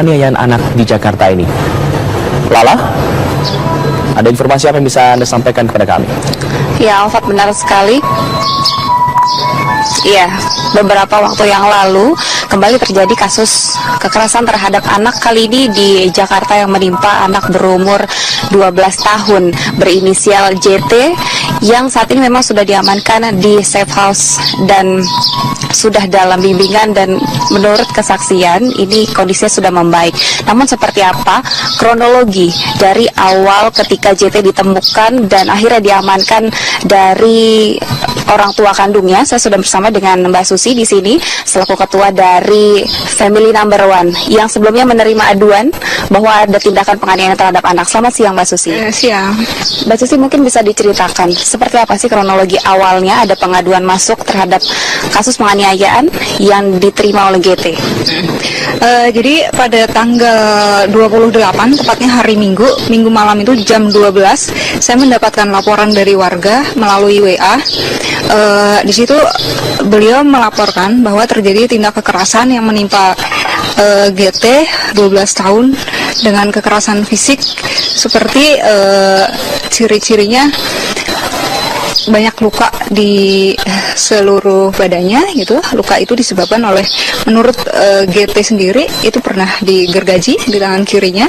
penganiayaan anak di Jakarta ini. Lala, ada informasi apa yang bisa Anda sampaikan kepada kami? Ya, Alfat, benar sekali. Iya, beberapa waktu yang lalu kembali terjadi kasus kekerasan terhadap anak, kali ini di Jakarta, yang menimpa anak berumur 12 tahun berinisial JT yang saat ini memang sudah diamankan di safe house dan sudah dalam bimbingan, dan menurut kesaksian ini kondisinya sudah membaik. Namun seperti apa kronologi dari awal ketika JT ditemukan dan akhirnya diamankan dari orang tua kandungnya, saya sudah bersama dengan Mbak Susi di sini selaku ketua dari Family Number One yang sebelumnya menerima aduan bahwa ada tindakan penganiayaan terhadap anak. Selamat siang, Mbak Susi. Siang. Mbak Susi, mungkin bisa diceritakan seperti apa sih kronologi awalnya ada pengaduan masuk terhadap kasus penganiayaan yang diterima oleh GT? Jadi pada tanggal 28, tepatnya hari Minggu malam itu jam 12, saya mendapatkan laporan dari warga melalui WA. Di situ beliau melaporkan bahwa terjadi tindak kekerasan yang menimpa GT 12 tahun dengan kekerasan fisik, seperti ciri-cirinya banyak luka di seluruh badannya gitu. Luka itu disebabkan oleh, menurut GT sendiri, itu pernah digergaji di tangan kirinya,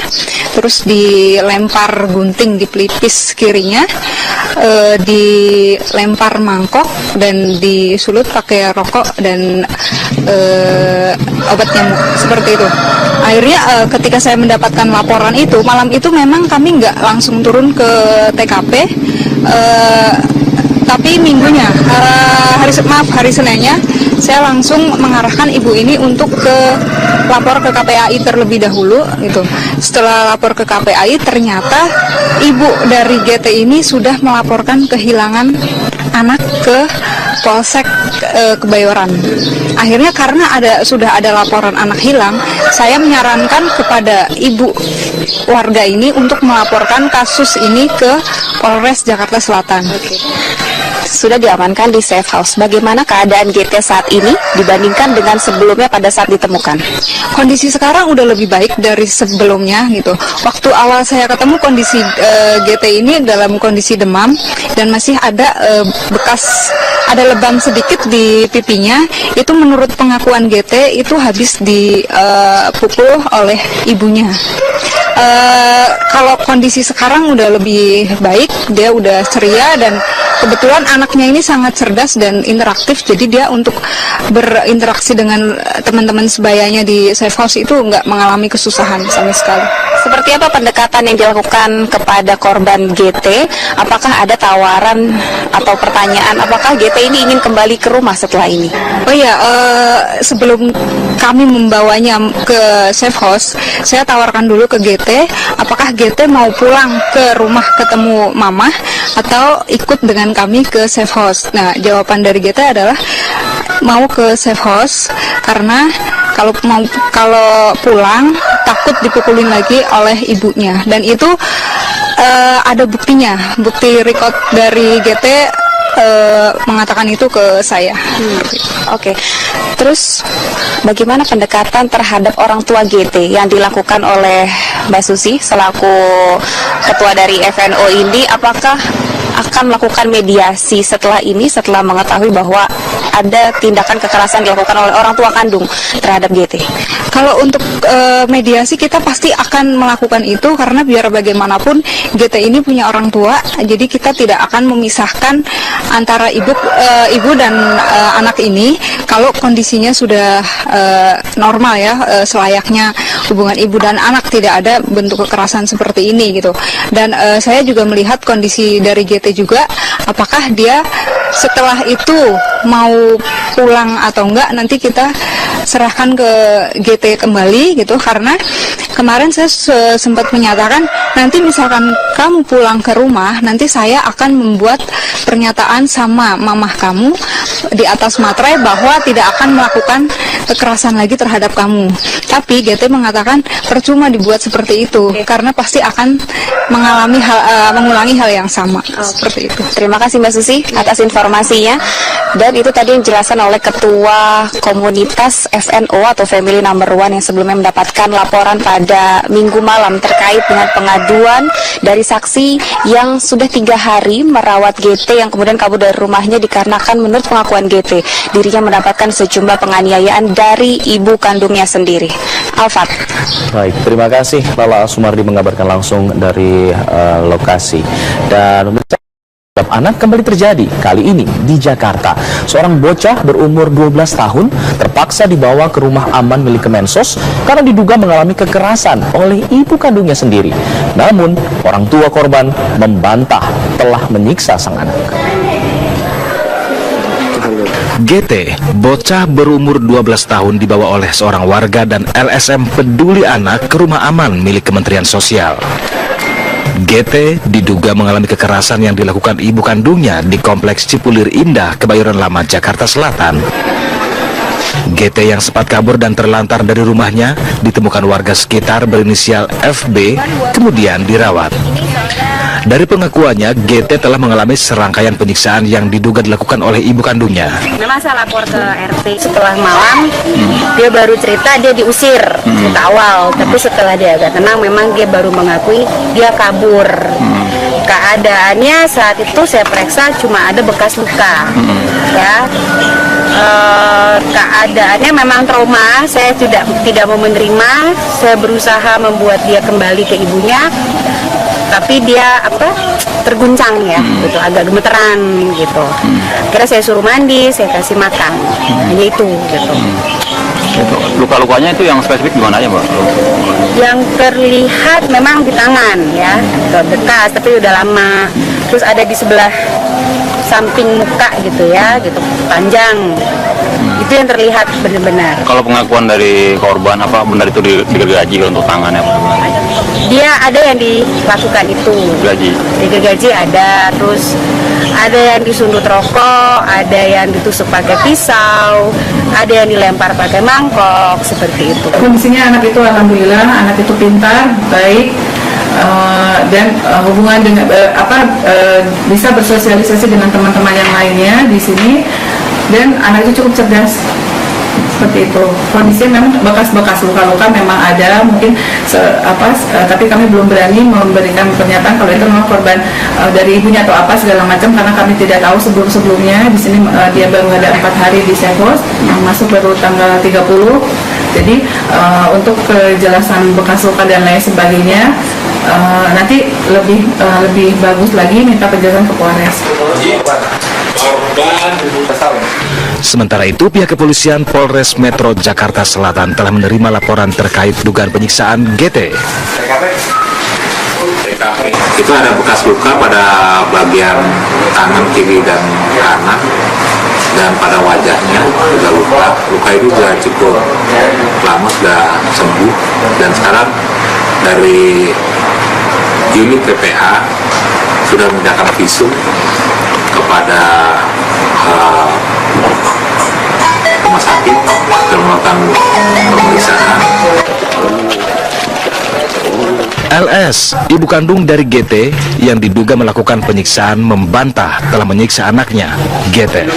terus dilempar gunting di pelipis kirinya, dilempar mangkok dan disulut pakai rokok dan obat nyamuk, seperti itu. Akhirnya ketika saya mendapatkan laporan itu, malam itu memang kami nggak langsung turun ke TKP, tapi minggunya, hari Seninnya, saya langsung mengarahkan ibu ini untuk lapor ke KPAI terlebih dahulu gitu. Setelah lapor ke KPAI, ternyata ibu dari GT ini sudah melaporkan kehilangan anak ke Polsek Kebayoran. Akhirnya karena sudah ada laporan anak hilang, saya menyarankan kepada ibu warga ini untuk melaporkan kasus ini ke Polres Jakarta Selatan. Sudah diamankan di safe house. Bagaimana keadaan GT saat ini dibandingkan dengan sebelumnya pada saat ditemukan? Kondisi sekarang udah lebih baik dari sebelumnya gitu. Waktu awal saya ketemu, kondisi GT ini dalam kondisi demam dan masih ada ada lebam sedikit di pipinya. Itu menurut pengakuan GT itu habis dipukul oleh ibunya. Kalau kondisi sekarang udah lebih baik, dia udah ceria, dan kebetulan anaknya ini sangat cerdas dan interaktif, jadi dia untuk berinteraksi dengan teman-teman sebayanya di safe house itu nggak mengalami kesusahan sama sekali. Seperti apa pendekatan yang dilakukan kepada korban GT? Apakah ada tawaran atau pertanyaan, apakah GT ini ingin kembali ke rumah setelah ini? Oh iya, sebelum kami membawanya ke safe house, saya tawarkan dulu ke GT, apakah GT mau pulang ke rumah ketemu mama atau ikut dengan kami ke safe house. Nah, jawaban dari GT adalah mau ke safe house karena kalau pulang takut dipukulin lagi oleh ibunya, dan itu ada buktinya, bukti record dari GT mengatakan itu ke saya. Oke. Terus bagaimana pendekatan terhadap orang tua GT yang dilakukan oleh Mbak Susi selaku ketua dari FNO ini? Apakah akan melakukan mediasi setelah ini, setelah mengetahui bahwa ada tindakan kekerasan dilakukan oleh orang tua kandung terhadap GT? Kalau untuk mediasi, kita pasti akan melakukan itu, karena biar bagaimanapun GT ini punya orang tua, jadi kita tidak akan memisahkan antara ibu dan anak ini kalau kondisinya sudah normal ya, selayaknya hubungan ibu dan anak, tidak ada bentuk kekerasan seperti ini gitu. Dan saya juga melihat kondisi dari GT juga, apakah dia setelah itu mau pulang atau enggak, nanti kita serahkan ke GT kembali gitu, karena kemarin saya sempat menyatakan nanti misalkan kamu pulang ke rumah, nanti saya akan membuat pernyataan sama mamah kamu di atas materai bahwa tidak akan melakukan kekerasan lagi terhadap kamu. Tapi GT mengatakan percuma dibuat seperti itu karena pasti akan mengulangi hal yang sama. Seperti itu. Terima kasih Mbak Susi atas informasinya. Dan itu tadi yang dijelaskan oleh Ketua Komunitas FNO atau Family Number One yang sebelumnya mendapatkan laporan pada Minggu malam terkait dengan pengaduan dari saksi yang sudah 3 hari merawat GT yang kemudian kabur dari rumahnya dikarenakan menurut pengakuan GT dirinya mendapatkan sejumlah penganiayaan dari ibu kandungnya sendiri. Alfat. Baik, terima kasih Lala Sumardi mengabarkan langsung dari lokasi. Dan anak kembali terjadi, kali ini di Jakarta. Seorang bocah berumur 12 tahun terpaksa dibawa ke rumah aman milik Kemensos karena diduga mengalami kekerasan oleh ibu kandungnya sendiri. Namun, orang tua korban membantah telah menyiksa sang anak. GT, bocah berumur 12 tahun dibawa oleh seorang warga dan LSM Peduli Anak ke rumah aman milik Kementerian Sosial. GT diduga mengalami kekerasan yang dilakukan ibu kandungnya di Kompleks Cipulir Indah, Kebayoran Lama, Jakarta Selatan. GT yang sempat kabur dan terlantar dari rumahnya ditemukan warga sekitar berinisial FB, kemudian dirawat. Dari pengakuannya, GT telah mengalami serangkaian penyiksaan yang diduga dilakukan oleh ibu kandungnya. Memang saya lapor ke RT setelah malam, dia baru cerita dia diusir cerita awal, tapi setelah dia agak tenang memang dia baru mengakui dia kabur. Keadaannya saat itu saya periksa cuma ada bekas luka, ya. Keadaannya memang trauma, saya tidak mau menerima, saya berusaha membuat dia kembali ke ibunya. Tapi dia terguncang ya, gitu, agak gemeteran gitu. Kira saya suruh mandi, saya kasih makan, hanya itu gitu. Luka-lukanya itu yang spesifik di mana aja, Mbak? Yang terlihat memang di tangan ya, bekas tapi udah lama. Terus ada di sebelah samping muka gitu ya, gitu panjang. Itu yang terlihat benar-benar. Kalau pengakuan dari korban apa benar itu digergaji untuk tangannya? Dia ada yang dilakukan itu. Gaji. Digergaji ada, terus ada yang disundut rokok, ada yang ditusuk pakai pisau, ada yang dilempar pakai mangkok, seperti itu. Kondisinya anak itu alhamdulillah, anak itu pintar, baik. Dan hubungan dengan bisa bersosialisasi dengan teman-teman yang lainnya di sini, dan anak itu cukup cerdas seperti itu. Kondisinya memang bekas-bekas luka-luka memang ada, mungkin tapi kami belum berani memberikan pernyataan kalau itu memang korban dari ibunya atau apa segala macam, karena kami tidak tahu sebelum-sebelumnya. Di sini dia baru ada 4 hari di Sevos, masuk baru tanggal 30. Jadi untuk kejelasan bekas luka dan lain sebagainya nanti lebih bagus lagi minta penjelasan ke Polres. Sementara itu, pihak kepolisian Polres Metro Jakarta Selatan telah menerima laporan terkait dugaan penyiksaan GT. Itu ada bekas luka pada bagian tangan kiri dan kanan, dan pada wajahnya juga luka. Luka itu sudah cukup lama, sudah sembuh, dan sekarang dari unit PPA sudah memindahkan visum kepada rumah sakit dan melakukan pemeriksaan. LS, ibu kandung dari GT yang diduga melakukan penyiksaan, membantah telah menyiksa anaknya, GT.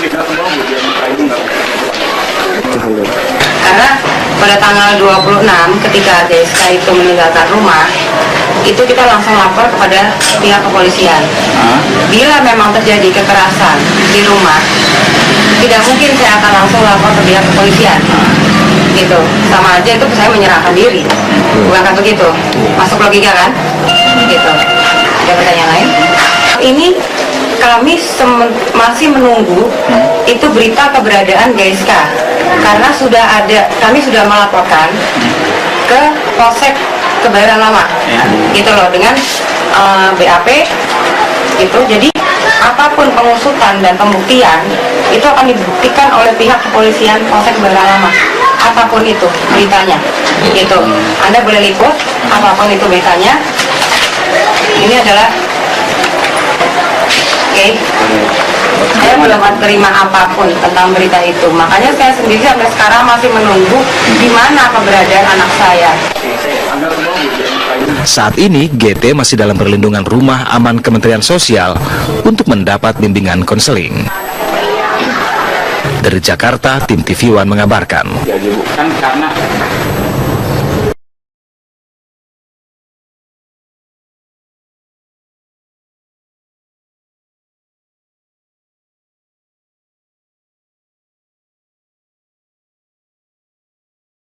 Karena pada tanggal 26 ketika DSK itu meninggalkan rumah, itu kita langsung lapor kepada pihak kepolisian. Bila memang terjadi kekerasan di rumah, tidak mungkin saya akan langsung lapor ke pihak kepolisian. Gitu, sama aja itu saya menyerahkan diri, bukan begitu? Masuk logika kan? Gitu. Ada pertanyaan lain? Ini kami masih menunggu itu berita keberadaan GSK, karena kami sudah melaporkan ke Polsek Kebayoran Lama, gitu loh, dengan BAP, gitu. Jadi apapun pengusutan dan pembuktian itu akan dibuktikan oleh pihak kepolisian Polsek Kebayoran Lama, apapun itu beritanya. Gitu. Anda boleh liput apapun itu beritanya. Ini adalah oke. Saya belum terima apapun tentang berita itu. Makanya saya sendiri sampai sekarang masih menunggu di mana keberadaan anak saya. Saat ini, GT masih dalam perlindungan Rumah Aman Kementerian Sosial untuk mendapat bimbingan konseling. Dari Jakarta, tim TV One mengabarkan. Kan karena